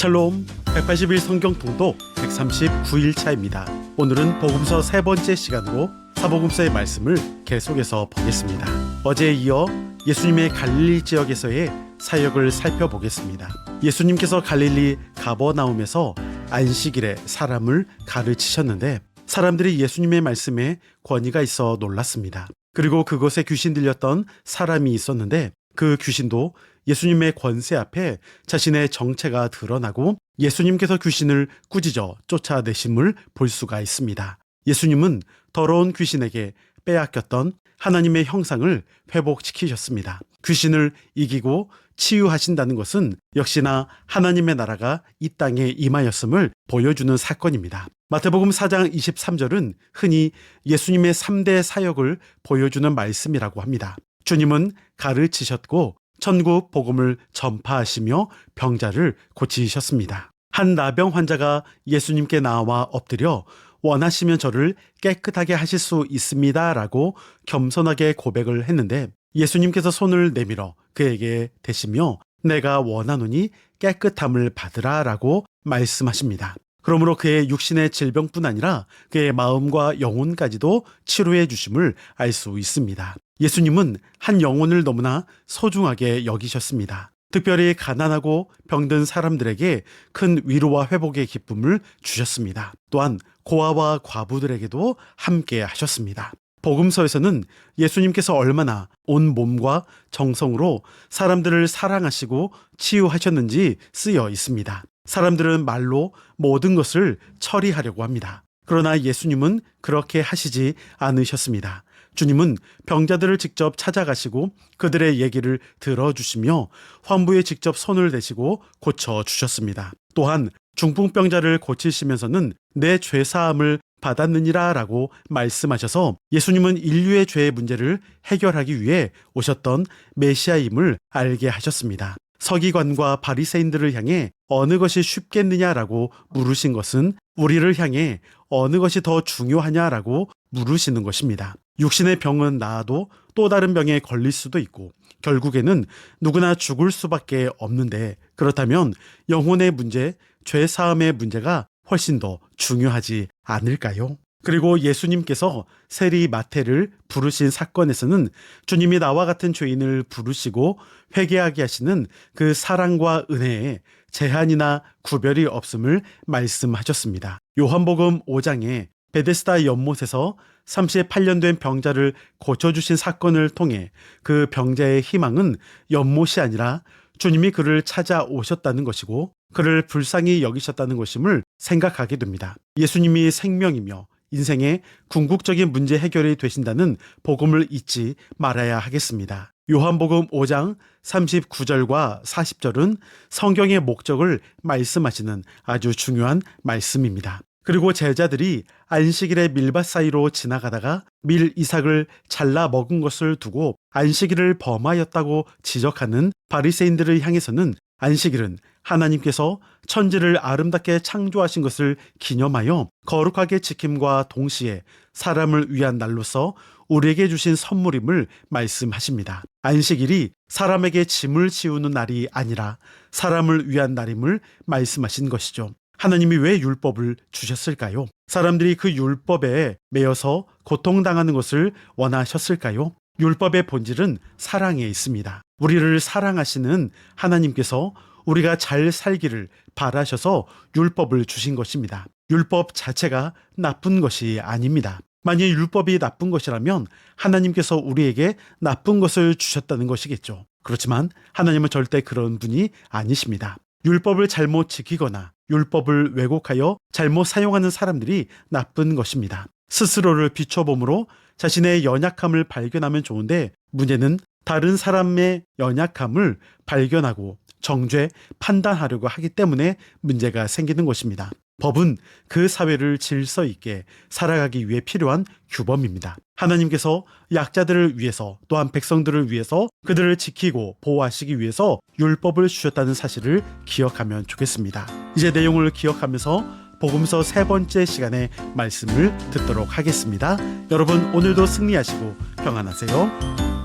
샬롬 180일 성경 통독 139일 차입니다. 오늘은 복음서 세 번째 시간으로 사복음서의 말씀을 계속해서 보겠습니다. 어제에 이어 예수님의 갈릴리 지역에서의 사역을 살펴보겠습니다. 예수님께서 갈릴리 가버나움에서 안식일에 사람을 가르치셨는데 사람들이 예수님의 말씀에 권위가 있어 놀랐습니다. 그리고 그곳에 귀신 들렸던 사람이 있었는데 그 귀신도 예수님의 권세 앞에 자신의 정체가 드러나고 예수님께서 귀신을 꾸짖어 쫓아내심을 볼 수가 있습니다. 예수님은 더러운 귀신에게 빼앗겼던 하나님의 형상을 회복시키셨습니다. 귀신을 이기고 치유하신다는 것은 역시나 하나님의 나라가 이 땅에 임하였음을 보여주는 사건입니다. 마태복음 4장 23절은 흔히 예수님의 3대 사역을 보여주는 말씀이라고 합니다. 주님은 가르치셨고 천국 복음을 전파하시며 병자를 고치셨습니다. 한 나병 환자가 예수님께 나와 엎드려 원하시면 저를 깨끗하게 하실 수 있습니다 라고 겸손하게 고백을 했는데 예수님께서 손을 내밀어 그에게 대시며 내가 원하노니 깨끗함을 받으라 라고 말씀하십니다. 그러므로 그의 육신의 질병뿐 아니라 그의 마음과 영혼까지도 치료해 주심을 알 수 있습니다. 예수님은 한 영혼을 너무나 소중하게 여기셨습니다. 특별히 가난하고 병든 사람들에게 큰 위로와 회복의 기쁨을 주셨습니다. 또한 고아와 과부들에게도 함께 하셨습니다. 복음서에서는 예수님께서 얼마나 온 몸과 정성으로 사람들을 사랑하시고 치유하셨는지 쓰여 있습니다. 사람들은 말로 모든 것을 처리하려고 합니다. 그러나 예수님은 그렇게 하시지 않으셨습니다. 주님은 병자들을 직접 찾아가시고 그들의 얘기를 들어주시며 환부에 직접 손을 대시고 고쳐주셨습니다. 또한 중풍병자를 고치시면서는 내 죄사함을 받았느니라 라고 말씀하셔서 예수님은 인류의 죄의 문제를 해결하기 위해 오셨던 메시아임을 알게 하셨습니다. 서기관과 바리새인들을 향해 어느 것이 쉽겠느냐라고 물으신 것은 우리를 향해 어느 것이 더 중요하냐라고 물으시는 것입니다. 육신의 병은 나아도 또 다른 병에 걸릴 수도 있고 결국에는 누구나 죽을 수밖에 없는데 그렇다면 영혼의 문제, 죄사함의 문제가 훨씬 더 중요하지 않을까요? 그리고 예수님께서 세리 마태를 부르신 사건에서는 주님이 나와 같은 죄인을 부르시고 회개하게 하시는 그 사랑과 은혜에 제한이나 구별이 없음을 말씀하셨습니다. 요한복음 5장에 베데스다 연못에서 38년 된 병자를 고쳐주신 사건을 통해 그 병자의 희망은 연못이 아니라 주님이 그를 찾아오셨다는 것이고 그를 불쌍히 여기셨다는 것임을 생각하게 됩니다. 예수님이 생명이며 인생의 궁극적인 문제 해결이 되신다는 복음을 잊지 말아야 하겠습니다. 요한복음 5장 39절과 40절은 성경의 목적을 말씀하시는 아주 중요한 말씀입니다. 그리고 제자들이 안식일의 밀밭 사이로 지나가다가 밀 이삭을 잘라 먹은 것을 두고 안식일을 범하였다고 지적하는 바리새인들을 향해서는 안식일은 하나님께서 천지를 아름답게 창조하신 것을 기념하여 거룩하게 지킴과 동시에 사람을 위한 날로서 우리에게 주신 선물임을 말씀하십니다. 안식일이 사람에게 짐을 지우는 날이 아니라 사람을 위한 날임을 말씀하신 것이죠. 하나님이 왜 율법을 주셨을까요? 사람들이 그 율법에 매여서 고통당하는 것을 원하셨을까요? 율법의 본질은 사랑에 있습니다. 우리를 사랑하시는 하나님께서 우리가 잘 살기를 바라셔서 율법을 주신 것입니다. 율법 자체가 나쁜 것이 아닙니다. 만약 율법이 나쁜 것이라면 하나님께서 우리에게 나쁜 것을 주셨다는 것이겠죠. 그렇지만 하나님은 절대 그런 분이 아니십니다. 율법을 잘못 지키거나 율법을 왜곡하여 잘못 사용하는 사람들이 나쁜 것입니다. 스스로를 비춰봄으로 자신의 연약함을 발견하면 좋은데 문제는 다른 사람의 연약함을 발견하고 정죄, 판단하려고 하기 때문에 문제가 생기는 것입니다. 법은 그 사회를 질서 있게 살아가기 위해 필요한 규범입니다. 하나님께서 약자들을 위해서 또한 백성들을 위해서 그들을 지키고 보호하시기 위해서 율법을 주셨다는 사실을 기억하면 좋겠습니다. 이제 내용을 기억하면서 복음서 세 번째 시간의 말씀을 듣도록 하겠습니다. 여러분 오늘도 승리하시고 평안하세요.